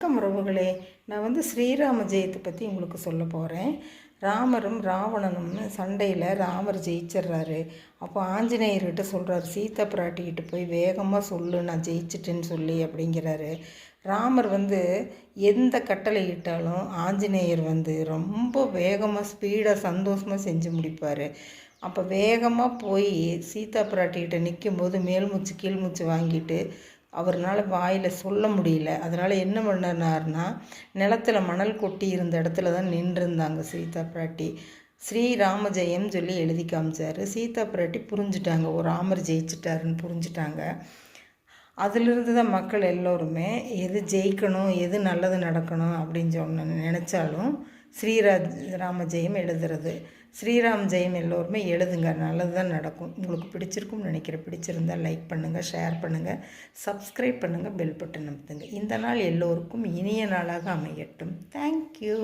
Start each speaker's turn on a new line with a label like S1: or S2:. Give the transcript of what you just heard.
S1: வணக்கம் உறவுகளே. நான் ஸ்ரீராம ஜெயத்தை பற்றி உங்களுக்கு சொல்ல போகிறேன். ராமரும் ராவணனும் சண்டையில் ராமர் ஜெயிச்சிட்றாரு. அப்போ ஆஞ்சநேயர்கிட்ட சொல்கிறார், சீதா பிராட்டிக்கிட்ட போய் வேகமாக சொல்லு நான் ஜெயிச்சிட்டேன்னு சொல்லி அப்படிங்கிறாரு. ராமர் எந்த கட்டளை இட்டாலும் ஆஞ்சநேயர் ரொம்ப வேகமாக ஸ்பீடாக சந்தோஷமாக செஞ்சு முடிப்பார். அப்போ வேகமாக போய் சீதா பிராட்டிக்கிட்ட நிற்கும்போது மேல் மூச்சு கீழ் மூச்சு வாங்கிட்டு அவர்னால் வாயில் சொல்ல முடியல. அதனால் என்ன பண்ணனார்னா, நிலத்தில் மணல் கொட்டி இருந்த இடத்துல தான் நின்றுருந்தாங்க சீதா பிராட்டி. ஸ்ரீராம ஜெயம் சொல்லி எழுதி காமிச்சார். சீதா பிராட்டி புரிஞ்சுட்டாங்க, ஒரு ராமர் ஜெயிச்சிட்டாருன்னு புரிஞ்சுட்டாங்க. அதிலிருந்து தான் மக்கள் எல்லோருமே எது ஜெயிக்கணும், எது நல்லது நடக்கணும் அப்படின்னு நினச்சாலும் ராம ஜெயம் எழுதுறது. ஸ்ரீராம் ஜெயம் எல்லோருமே எழுதுங்க, நல்லது தான் நடக்கும். உங்களுக்கு பிடிச்சிருக்கும்னு நினைக்கிறேன். பிடிச்சிருந்தால் லைக் பண்ணுங்கள், ஷேர் பண்ணுங்கள், சப்ஸ்கிரைப் பண்ணுங்கள், பெல் பட்டன் அமுத்துங்க. இந்த நாள் எல்லோருக்கும் இனிய நாளாக அமையட்டும். தேங்க்யூ.